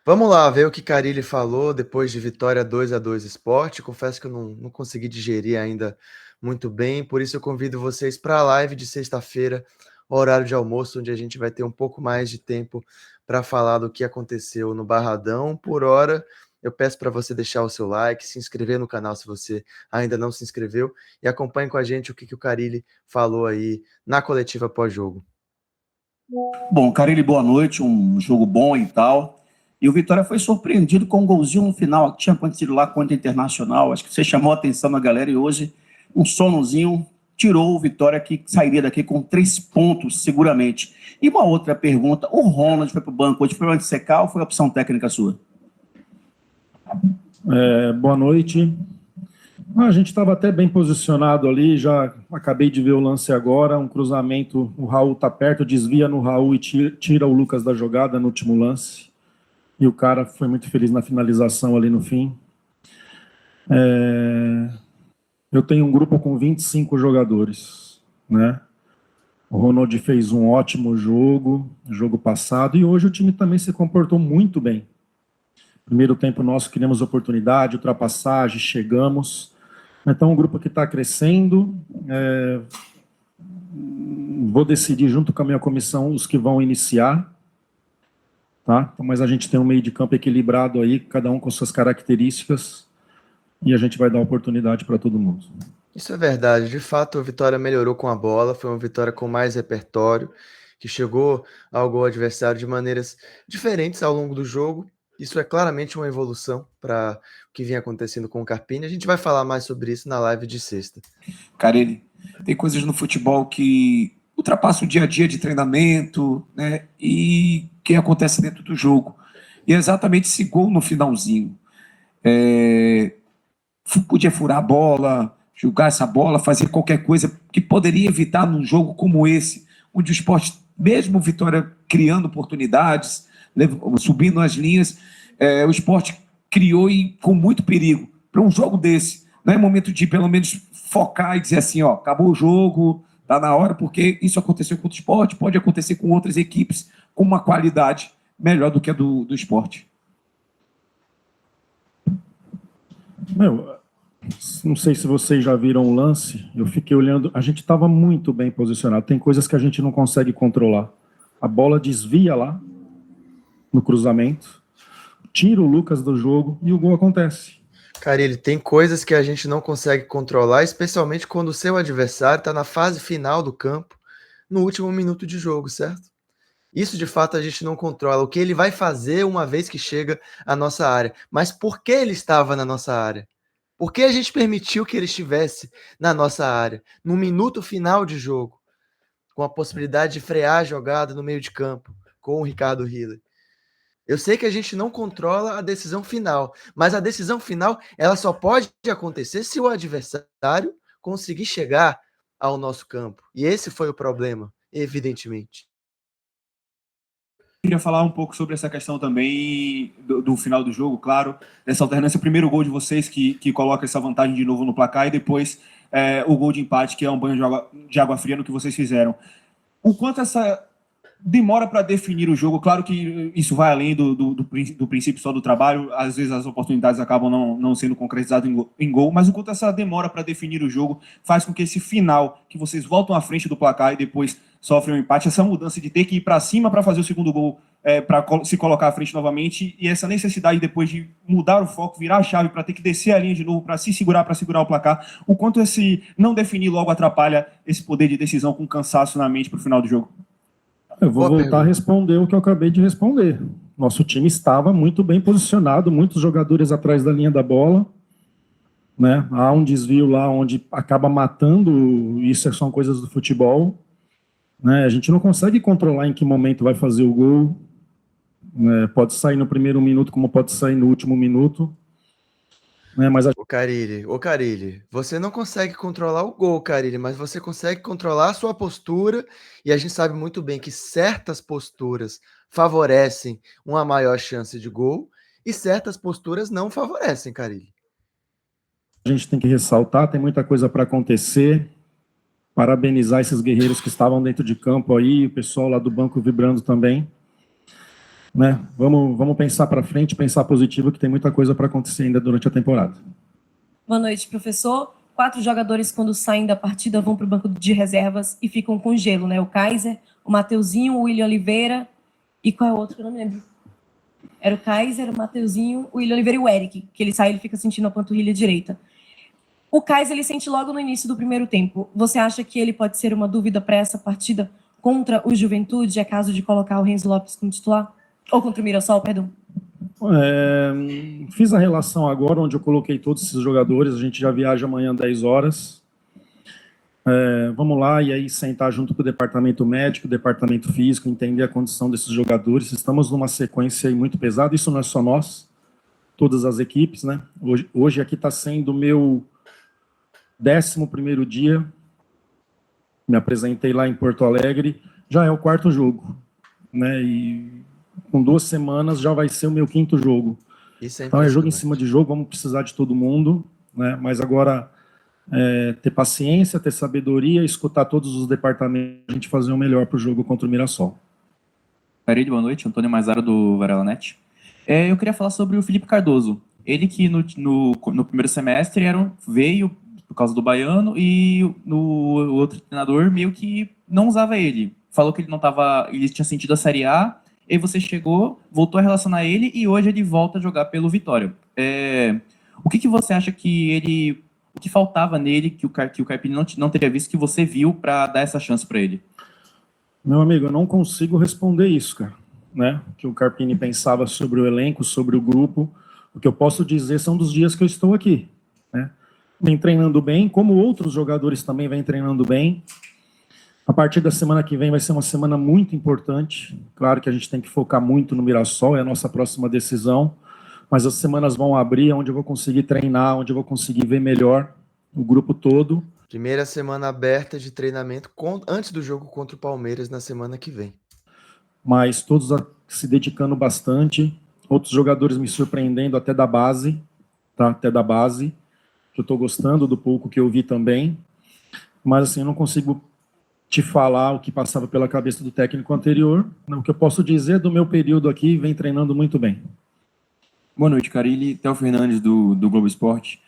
Vamos lá ver o que Carille falou depois de vitória 2-2 Sport. Confesso que eu não consegui digerir ainda muito bem, por isso eu convido vocês para a live de sexta-feira, horário de almoço, onde a gente vai ter um pouco mais de tempo para falar do que aconteceu no Barradão. Por hora, eu peço para você deixar o seu like, se inscrever no canal se você ainda não se inscreveu e acompanhe com a gente o que o Carille falou aí na coletiva pós-jogo. Bom, Carille, boa noite, um jogo bom e tal. E o Vitória foi surpreendido com um golzinho no final, que tinha acontecido lá contra o Internacional. Acho que você chamou a atenção da galera e hoje um sonozinho tirou o Vitória, que sairia daqui com 3 pontos, seguramente. E uma outra pergunta, o Ronald foi para o banco hoje, foi antes secar ou foi opção técnica sua? Boa noite. A gente estava até bem posicionado ali, já acabei de ver o lance agora, um cruzamento, o Raul está perto, desvia no Raul e tira o Lucas da jogada no último lance. E o cara foi muito feliz na finalização ali no fim. Eu tenho um grupo com 25 jogadores, né? O Ronald fez um ótimo jogo passado, e hoje o time também se comportou muito bem. Primeiro tempo nosso, criamos oportunidade, ultrapassagem, chegamos. Então, um grupo que está crescendo, vou decidir junto com a minha comissão os que vão iniciar, tá? Então, mas a gente tem um meio de campo equilibrado aí, cada um com suas características, e a gente vai dar oportunidade para todo mundo. Isso é verdade, de fato a Vitória melhorou com a bola, foi uma vitória com mais repertório, que chegou ao gol adversário de maneiras diferentes ao longo do jogo. Isso é claramente uma evolução para o que vinha acontecendo com o Carpini. A gente vai falar mais sobre isso na live de sexta. Carille, tem coisas no futebol que ultrapassam o dia a dia de treinamento, né? E que acontece dentro do jogo. E é exatamente esse gol no finalzinho. Podia furar a bola, jogar essa bola, fazer qualquer coisa que poderia evitar num jogo como esse, onde o Sport, mesmo Vitória criando oportunidades, subindo as linhas, o Sport criou e com muito perigo. Para um jogo desse, não é momento de pelo menos focar e dizer assim, ó, acabou o jogo, tá na hora, porque isso aconteceu com o Sport, pode acontecer com outras equipes com uma qualidade melhor do que a do Sport. Não sei se vocês já viram o lance, eu fiquei olhando, a gente estava muito bem posicionado, tem coisas que a gente não consegue controlar. A bola desvia lá, no cruzamento, tira o Lucas do jogo e o gol acontece. Carille, tem coisas que a gente não consegue controlar, especialmente quando o seu adversário está na fase final do campo, no último minuto de jogo, certo? Isso, de fato, a gente não controla. O que ele vai fazer uma vez que chega à nossa área. Mas por que ele estava na nossa área? Por que a gente permitiu que ele estivesse na nossa área, no minuto final de jogo, com a possibilidade de frear a jogada no meio de campo, com o Ricardo Hiller? Eu sei que a gente não controla a decisão final, mas a decisão final ela só pode acontecer se o adversário conseguir chegar ao nosso campo. E esse foi o problema, evidentemente. Queria falar um pouco sobre essa questão também do final do jogo, claro, dessa alternância, o primeiro gol de vocês que coloca essa vantagem de novo no placar e depois o gol de empate, que é um banho de água fria no que vocês fizeram. O quanto essa demora para definir o jogo, claro que isso vai além do princípio só do trabalho, às vezes as oportunidades acabam não sendo concretizadas em gol, mas o quanto essa demora para definir o jogo faz com que esse final, que vocês voltam à frente do placar e depois sofrem um empate, essa mudança de ter que ir para cima para fazer o segundo gol, para se colocar à frente novamente, e essa necessidade depois de mudar o foco, virar a chave para ter que descer a linha de novo, para segurar o placar, o quanto esse não definir logo atrapalha esse poder de decisão com cansaço na mente para o final do jogo? Eu vou voltar a responder o que eu acabei de responder. Nosso time estava muito bem posicionado, muitos jogadores atrás da linha da bola, né? Há um desvio lá onde acaba matando, isso são coisas do futebol, né? A gente não consegue controlar em que momento vai fazer o gol, né? Pode sair no primeiro minuto como pode sair no último minuto. Mas Ô Carille, você não consegue controlar o gol, Carille, mas você consegue controlar a sua postura, e a gente sabe muito bem que certas posturas favorecem uma maior chance de gol e certas posturas não favorecem, Carille. A gente tem que ressaltar, tem muita coisa para acontecer, parabenizar esses guerreiros que estavam dentro de campo aí, o pessoal lá do banco vibrando também. né? Vamos pensar para frente, pensar positivo, que tem muita coisa para acontecer ainda durante a temporada. Boa noite, professor. 4 jogadores, quando saem da partida, vão para o banco de reservas e ficam com gelo, né? O Kaiser, o Mateuzinho, o William Oliveira e qual é o outro que eu não me lembro? Era o Kaiser, o Mateuzinho, o William Oliveira e o Eric, que ele sai e ele fica sentindo a panturrilha direita. O Kaiser, ele sente logo no início do primeiro tempo. Você acha que ele pode ser uma dúvida para essa partida contra o Juventude, é caso de colocar o Renzo Lopes como titular? Ou contra o Mirassol, perdão? Fiz a relação agora, onde eu coloquei todos esses jogadores, a gente já viaja amanhã 10 horas. Vamos lá, e aí sentar junto com o departamento médico, o departamento físico, entender a condição desses jogadores. Estamos numa sequência aí muito pesada, isso não é só nós, todas as equipes, né? Hoje aqui está sendo o meu 11º dia, me apresentei lá em Porto Alegre, já é o 4º jogo, né? E com 2 semanas já vai ser o meu 5º jogo. Isso é então é jogo em cima de jogo, vamos precisar de todo mundo, né? Mas agora ter paciência, ter sabedoria, escutar todos os departamentos, a gente fazer o melhor para o jogo contra o Mirassol. Parede, boa noite, Antônio Mazzaro do VarelaNet. Eu queria falar sobre o Felipe Cardoso. Ele que no primeiro semestre veio por causa do Baiano e o outro treinador meio que não usava ele. Falou que ele tinha sentido a Série A, e você chegou, voltou a relacionar ele e hoje ele volta a jogar pelo Vitória. O que você acha que o que faltava nele, que o Carpini não teria visto, que você viu para dar essa chance para ele? Meu amigo, eu não consigo responder isso, cara, né? O que o Carpini pensava sobre o elenco, sobre o grupo. O que eu posso dizer são dos dias que eu estou aqui, né? Vem treinando bem, como outros jogadores também vêm treinando bem. A partir da semana que vem vai ser uma semana muito importante. Claro que a gente tem que focar muito no Mirassol, é a nossa próxima decisão. Mas as semanas vão abrir, onde eu vou conseguir treinar, onde eu vou conseguir ver melhor o grupo todo. Primeira semana aberta de treinamento antes do jogo contra o Palmeiras na semana que vem. Mas todos se dedicando bastante. Outros jogadores me surpreendendo até da base, tá? Até da base. Eu estou gostando do pouco que eu vi também. Mas assim, eu não consigo te falar o que passava pela cabeça do técnico anterior. O que eu posso dizer do meu período aqui, vem treinando muito bem. Boa noite, Carilli. Theo Fernandes, do Globo Esporte.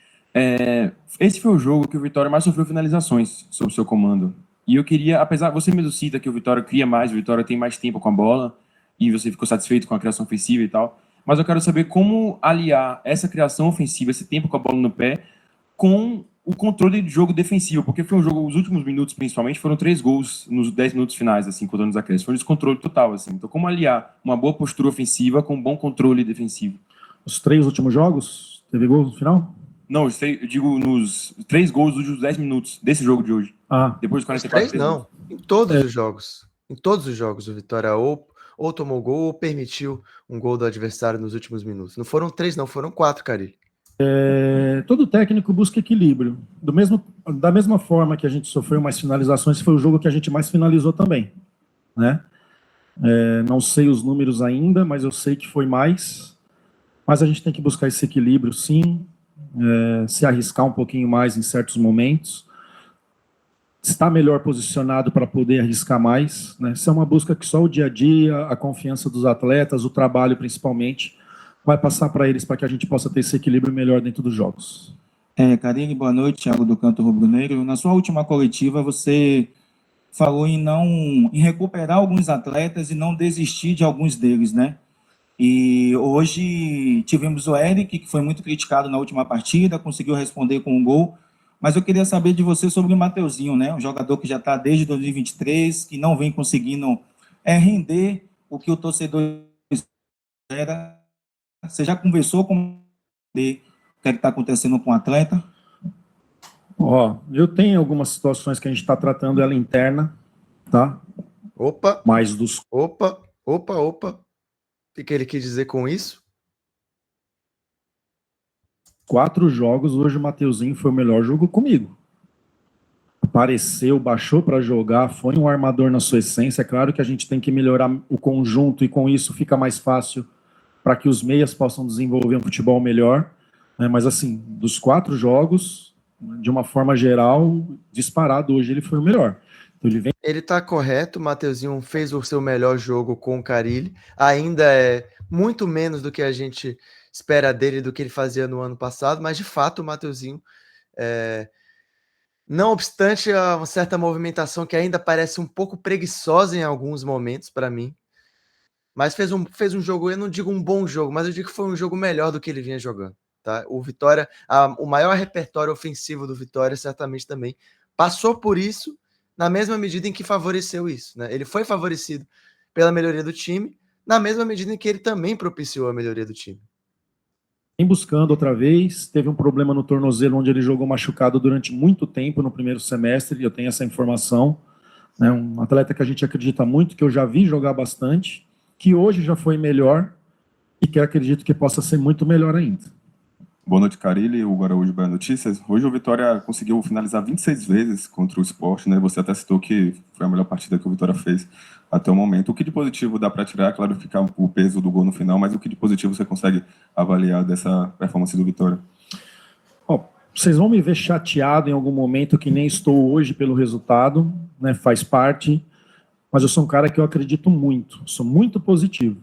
Esse foi o jogo que o Vitória mais sofreu finalizações sob o seu comando. E eu queria, apesar, você mesmo cita que o Vitória cria mais, o Vitória tem mais tempo com a bola, e você ficou satisfeito com a criação ofensiva e tal, mas eu quero saber como aliar essa criação ofensiva, esse tempo com a bola no pé, com o controle de jogo defensivo, porque foi um jogo, os últimos minutos principalmente, foram 3 gols nos 10 minutos finais, assim, contando os acréscimos. Foi um descontrole total, assim. Então, como aliar uma boa postura ofensiva com um bom controle defensivo? Os 3 últimos jogos, teve gol no final? Não, eu digo nos 3 gols dos últimos 10 minutos desse jogo de hoje. Depois de 44 3 não, em todos os jogos. Em todos os jogos o Vitória ou tomou gol ou permitiu um gol do adversário nos últimos minutos. Não foram 3 não, foram 4, Carilli. Todo técnico busca equilíbrio. Da mesma forma que a gente sofreu mais finalizações, foi o jogo que a gente mais finalizou também, né? Não sei os números ainda, mas eu sei que foi mais. Mas a gente tem que buscar esse equilíbrio, sim. Se arriscar um pouquinho mais em certos momentos. Estar melhor posicionado para poder arriscar mais, né? Isso é uma busca que só o dia a dia, a confiança dos atletas, o trabalho principalmente, vai passar para eles, para que a gente possa ter esse equilíbrio melhor dentro dos jogos. Carilli, boa noite, Thiago do Canto Rubro Negro. Na sua última coletiva, você falou em recuperar alguns atletas e não desistir de alguns deles, né? E hoje tivemos o Eric, que foi muito criticado na última partida, conseguiu responder com um gol, mas eu queria saber de você sobre o Mateuzinho, né? Um jogador que já está desde 2023, que não vem conseguindo render o que o torcedor espera. Você já conversou com o que está acontecendo com o atleta? Eu tenho algumas situações que a gente está tratando ela interna, tá? Opa! Mas dos... Opa! O que ele quis dizer com isso? 4 jogos, hoje o Mateuzinho foi o melhor jogo comigo. Apareceu, baixou para jogar, foi um armador na sua essência. É claro que a gente tem que melhorar o conjunto e com isso fica mais fácil para que os meias possam desenvolver um futebol melhor, né? Mas assim, dos 4 jogos, de uma forma geral, disparado hoje ele foi o melhor. Então, ele vem. Ele tá correto, o Mateuzinho fez o seu melhor jogo com o Carille, ainda é muito menos do que a gente espera dele, do que ele fazia no ano passado, mas de fato o Mateuzinho, não obstante uma certa movimentação que ainda parece um pouco preguiçosa em alguns momentos para mim, mas fez um jogo, eu não digo um bom jogo, mas eu digo que foi um jogo melhor do que ele vinha jogando. Tá? O Vitória, o maior repertório ofensivo do Vitória certamente também passou por isso, na mesma medida em que favoreceu isso. Né? Ele foi favorecido pela melhoria do time, na mesma medida em que ele também propiciou a melhoria do time. Vem buscando outra vez, teve um problema no tornozelo, onde ele jogou machucado durante muito tempo no primeiro semestre, eu tenho essa informação. Né? Um atleta que a gente acredita muito, que eu já vi jogar bastante, que hoje já foi melhor e que acredito que possa ser muito melhor ainda. Boa noite, Carille, o Araújo, Bahia Notícias. Hoje o Vitória conseguiu finalizar 26 vezes contra o Sport, né? Você até citou que foi a melhor partida que o Vitória fez até o momento. O que de positivo dá para tirar? Claro, ficar o peso do gol no final, mas o que de positivo você consegue avaliar dessa performance do Vitória? Vocês vão me ver chateado em algum momento, que nem estou hoje pelo resultado, né? Faz parte, mas eu sou um cara que eu acredito muito, sou muito positivo.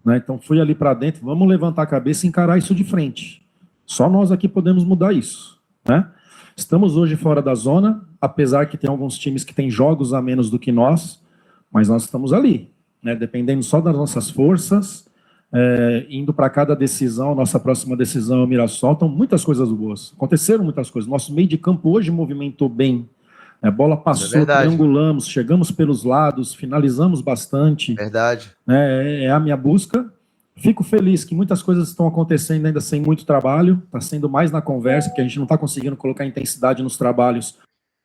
Né? Então fui ali para dentro, vamos levantar a cabeça e encarar isso de frente. Só nós aqui podemos mudar isso. Né? Estamos hoje fora da zona, apesar que tem alguns times que têm jogos a menos do que nós, mas nós estamos ali, né? Dependendo só das nossas forças, indo para cada decisão, nossa próxima decisão é o Mirassol, então muitas coisas boas. Aconteceram muitas coisas. Nosso meio de campo hoje movimentou bem. A bola passou, triangulamos, chegamos pelos lados, finalizamos bastante. Verdade. É a minha busca. Fico feliz que muitas coisas estão acontecendo ainda sem muito trabalho, está sendo mais na conversa, porque a gente não está conseguindo colocar intensidade nos trabalhos.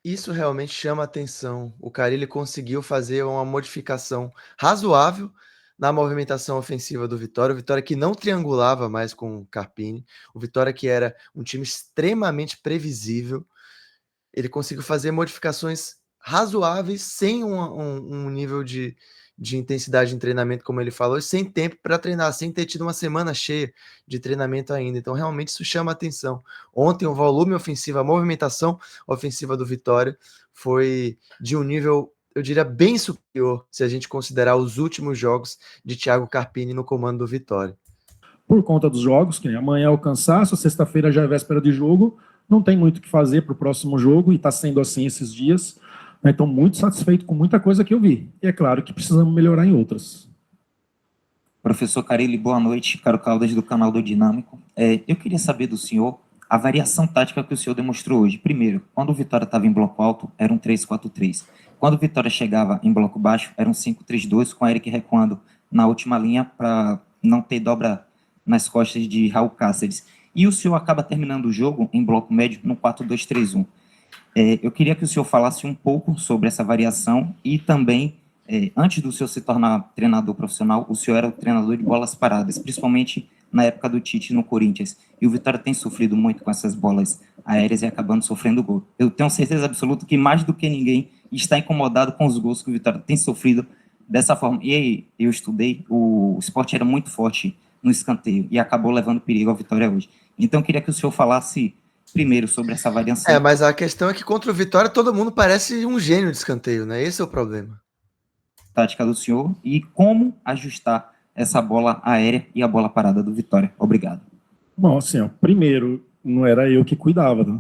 Isso realmente chama atenção. O Carille conseguiu fazer uma modificação razoável na movimentação ofensiva do Vitória. O Vitória que não triangulava mais com o Carpini. O Vitória que era um time extremamente previsível. Ele conseguiu fazer modificações razoáveis sem um nível de intensidade em treinamento, como ele falou, e sem tempo para treinar, sem ter tido uma semana cheia de treinamento ainda. Então, realmente, isso chama atenção. Ontem, o volume ofensivo, a movimentação ofensiva do Vitória foi de um nível, eu diria, bem superior, se a gente considerar os últimos jogos de Thiago Carpini no comando do Vitória. Por conta dos jogos, que amanhã é o cansaço, sexta-feira já é véspera de jogo, não tem muito o que fazer para o próximo jogo, e está sendo assim esses dias. Então, muito satisfeito com muita coisa que eu vi. E é claro que precisamos melhorar em outras. Professor Carille, boa noite. Caro Caldas, do canal do Dinâmico. Eu queria saber do senhor a variação tática que o senhor demonstrou hoje. Primeiro, quando o Vitória estava em bloco alto, era um 3-4-3. Quando o Vitória chegava em bloco baixo, era um 5-3-2, com o Eric recuando na última linha para não ter dobra nas costas de Raul Cáceres. E o senhor acaba terminando o jogo em bloco médio no 4-2-3-1. Eu queria que o senhor falasse um pouco sobre essa variação e também, antes do senhor se tornar treinador profissional, o senhor era o treinador de bolas paradas, principalmente na época do Tite no Corinthians. E o Vitória tem sofrido muito com essas bolas aéreas e acabando sofrendo gol. Eu tenho certeza absoluta que, mais do que ninguém, está incomodado com os gols que o Vitória tem sofrido dessa forma. E aí, eu estudei, o Sport era muito forte no escanteio e acabou levando perigo ao Vitória hoje. Então, eu queria que o senhor falasse primeiro sobre essa variação. Mas a questão é que contra o Vitória todo mundo parece um gênio de escanteio, né? Esse é o problema. Tática do senhor e como ajustar essa bola aérea e a bola parada do Vitória. Obrigado. Bom, assim, primeiro, não era eu que cuidava, né?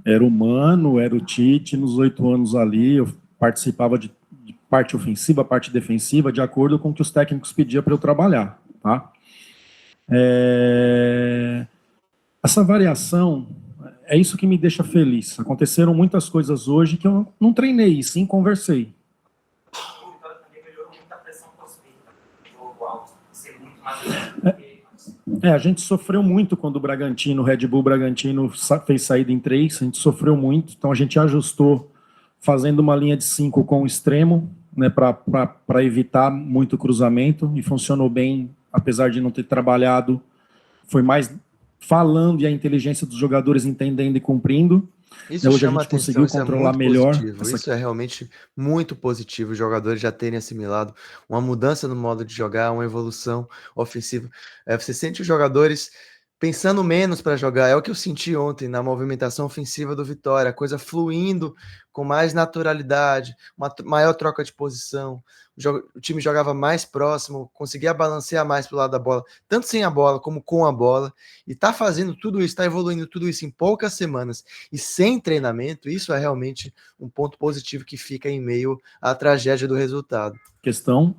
Era o Mano, era o Tite, nos 8 anos ali, eu participava de parte ofensiva, parte defensiva, de acordo com o que os técnicos pediam para eu trabalhar, tá? Essa variação, é isso que me deixa feliz. Aconteceram muitas coisas hoje que eu não treinei, sim conversei. O Vitória também melhorou muito a pressão pós-perda, jogo alto, ser muito mais... A gente sofreu muito quando o Bragantino, o Red Bull Bragantino fez saída em 3, a gente sofreu muito, então a gente ajustou fazendo uma linha de 5 com o extremo, né, para evitar muito cruzamento, e funcionou bem, apesar de não ter trabalhado, foi mais falando e a inteligência dos jogadores entendendo e cumprindo. Isso hoje chama a gente atenção, conseguiu isso controlar é muito melhor. positivo. Isso é realmente muito positivo, os jogadores já terem assimilado uma mudança no modo de jogar, uma evolução ofensiva. Você sente os jogadores pensando menos para jogar. É o que eu senti ontem na movimentação ofensiva do Vitória, a coisa fluindo com mais naturalidade, uma maior troca de posição. O time jogava mais próximo, conseguia balancear mais para o lado da bola, tanto sem a bola como com a bola, e tá fazendo tudo isso, tá evoluindo tudo isso em poucas semanas e sem treinamento. Isso é realmente um ponto positivo que fica em meio à tragédia do resultado. Questão,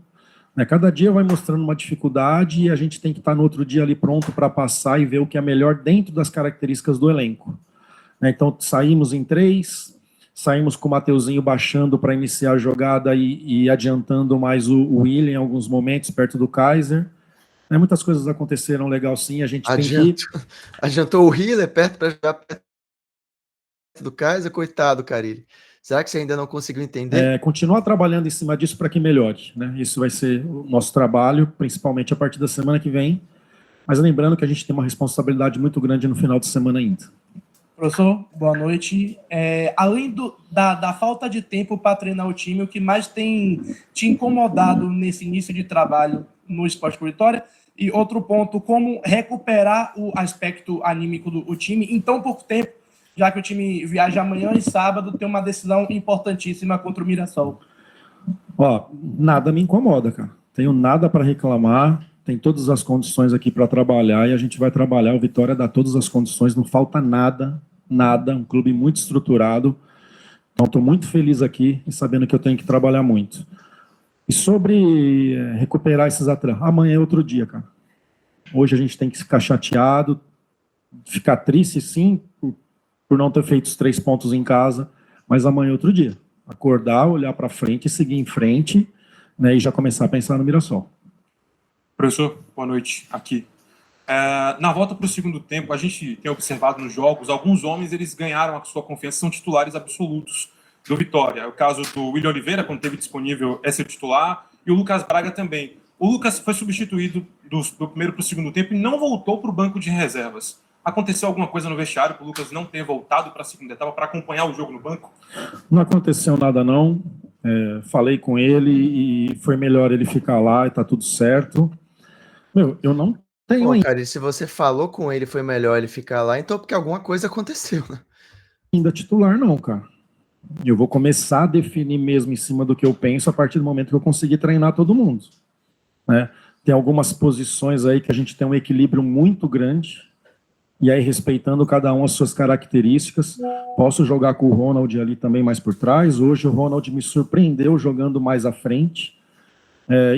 né? Cada dia vai mostrando uma dificuldade e a gente tem que estar no outro dia ali pronto para passar e ver o que é melhor dentro das características do elenco. Né? Então, saímos em 3, saímos com o Mateuzinho baixando para iniciar a jogada e adiantando mais o William em alguns momentos, perto do Kaiser. Né? Muitas coisas aconteceram legal sim, a gente tem que... Adiantou o Hiller perto para jogar perto do Kaiser, coitado, Carille. Será que você ainda não conseguiu entender? Continuar trabalhando em cima disso para que melhore. Né? Isso vai ser o nosso trabalho, principalmente a partir da semana que vem. Mas lembrando que a gente tem uma responsabilidade muito grande no final de semana ainda. Professor, boa noite. Além da falta de tempo para treinar o time, o que mais tem te incomodado nesse início de trabalho no Sport por Vitória? E outro ponto, como recuperar o aspecto anímico do time em tão pouco tempo, já que o time viaja amanhã e sábado, tem uma decisão importantíssima contra o Mirassol. Nada me incomoda, cara. Tenho nada para reclamar, tem todas as condições aqui para trabalhar e a gente vai trabalhar. O Vitória dá todas as condições, não falta nada, um clube muito estruturado. Então, estou muito feliz aqui e sabendo que eu tenho que trabalhar muito. E sobre recuperar esses atletas, amanhã é outro dia, cara. Hoje a gente tem que ficar chateado, ficar triste, sim, por não ter feito os 3 pontos em casa, mas amanhã é outro dia. Acordar, olhar para frente, seguir em frente, né, e já começar a pensar no Mirassol. Professor, boa noite, aqui. Na volta para o segundo tempo, a gente tem observado nos jogos, alguns homens eles ganharam a sua confiança, são titulares absolutos do Vitória. É o caso do William Oliveira, quando teve disponível, é seu titular, e o Lucas Braga também. O Lucas foi substituído do primeiro para o segundo tempo e não voltou para o banco de reservas. Aconteceu alguma coisa no vestiário para o Lucas não ter voltado para a segunda etapa para acompanhar o jogo no banco? Não aconteceu nada, não. Falei com ele e foi melhor ele ficar lá e tá tudo certo. Eu não tenho ainda. Cara, e se você falou com ele, foi melhor ele ficar lá, então porque alguma coisa aconteceu, né? Ainda titular, não, cara. Eu vou começar a definir mesmo em cima do que eu penso a partir do momento que eu conseguir treinar todo mundo. Né? Tem algumas posições aí que a gente tem um equilíbrio muito grande. E aí, respeitando cada um as suas características, posso jogar com o Ronald ali também mais por trás. Hoje o Ronald me surpreendeu jogando mais à frente.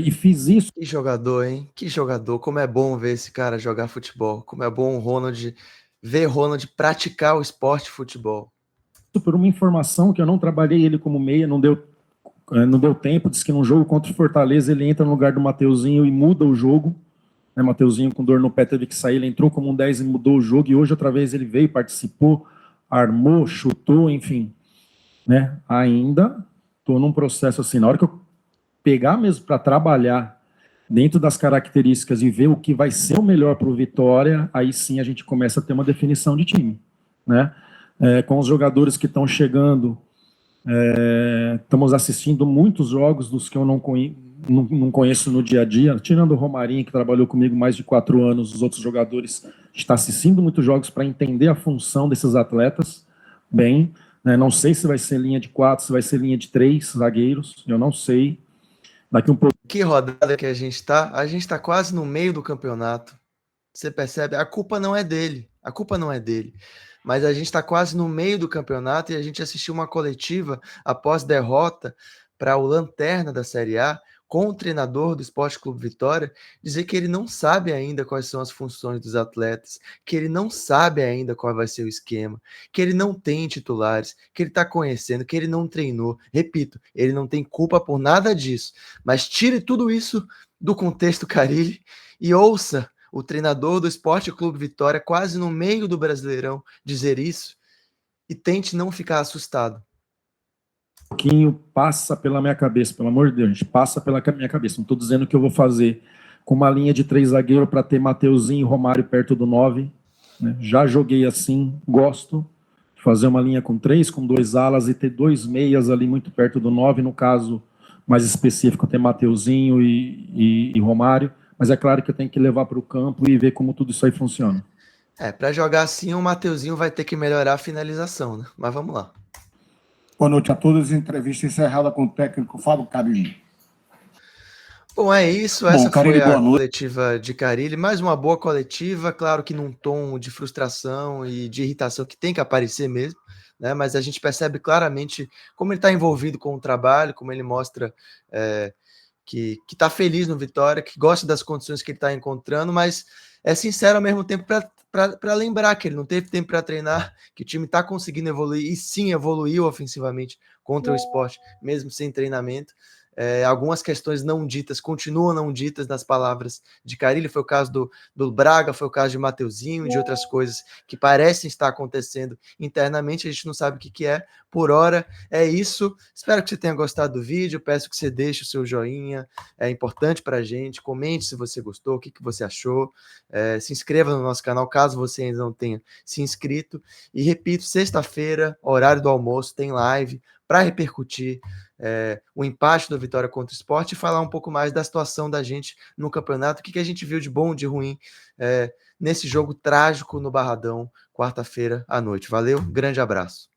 E fiz isso. Que jogador, hein? Que jogador. Como é bom ver esse cara jogar futebol. Como é bom ver Ronald praticar o esporte futebol. Por uma informação que eu não trabalhei ele como meia, não deu tempo. Diz que num jogo contra o Fortaleza ele entra no lugar do Mateuzinho e muda o jogo. Mateuzinho com dor no pé teve que sair, ele entrou como um 10 e mudou o jogo, e hoje outra vez ele veio, participou, armou, chutou, enfim. Né? Ainda estou num processo assim, na hora que eu pegar mesmo para trabalhar dentro das características e ver o que vai ser o melhor para o Vitória, aí sim a gente começa a ter uma definição de time. Né? Com os jogadores que estão chegando, estamos assistindo muitos jogos dos que eu não conheço no dia a dia, tirando o Romarinho, que trabalhou comigo mais de 4 anos, os outros jogadores, está assistindo muitos jogos para entender a função desses atletas bem, né? Não sei se vai ser linha de 4, se vai ser linha de 3 zagueiros, eu não sei. Daqui um pouco. Que rodada que a gente está quase no meio do campeonato. Você percebe? A culpa não é dele, mas a gente está quase no meio do campeonato e a gente assistiu uma coletiva após derrota para o lanterna da Série A, com o treinador do Sport Clube Vitória, dizer que ele não sabe ainda quais são as funções dos atletas, que ele não sabe ainda qual vai ser o esquema, que ele não tem titulares, que ele está conhecendo, que ele não treinou. Repito, ele não tem culpa por nada disso, mas tire tudo isso do contexto Carille e ouça o treinador do Sport Clube Vitória, quase no meio do Brasileirão, dizer isso e tente não ficar assustado. Um pouquinho passa pela minha cabeça, pelo amor de Deus, gente, passa pela minha cabeça. Não estou dizendo que eu vou fazer com uma linha de 3 zagueiros para ter Mateuzinho e Romário perto do 9. Né? Já joguei assim, gosto de fazer uma linha com 3, com 2 alas e ter 2 meias ali muito perto do 9. No caso mais específico, ter Mateuzinho e Romário. Mas é claro que eu tenho que levar para o campo e ver como tudo isso aí funciona. Para jogar assim, o Mateuzinho vai ter que melhorar a finalização, né? Mas vamos lá. Boa noite a todos. Entrevista encerrada com o técnico Fábio Carilli. Bom, é isso. Essa foi a coletiva de Carille. Mais uma boa coletiva, claro que num tom de frustração e de irritação que tem que aparecer mesmo, né? Mas a gente percebe claramente como ele está envolvido com o trabalho, como ele mostra que está feliz no Vitória, que gosta das condições que ele está encontrando, mas é sincero ao mesmo tempo para lembrar que ele não teve tempo para treinar, que o time está conseguindo evoluir, e sim, evoluiu ofensivamente contra o Sport, mesmo sem treinamento. Algumas questões não ditas, continuam não ditas nas palavras de Carille, foi o caso do Braga, foi o caso de Mateuzinho, de outras coisas que parecem estar acontecendo internamente, a gente não sabe o que é. Por hora, é isso. Espero que você tenha gostado do vídeo, peço que você deixe o seu joinha, é importante para a gente, comente se você gostou, o que você achou, se inscreva no nosso canal, caso você ainda não tenha se inscrito, e repito, sexta-feira, horário do almoço, tem live para repercutir o empate do Vitória contra o Sport e falar um pouco mais da situação da gente no campeonato, o que a gente viu de bom, de ruim nesse jogo trágico no Barradão, quarta-feira à noite. Valeu, grande abraço.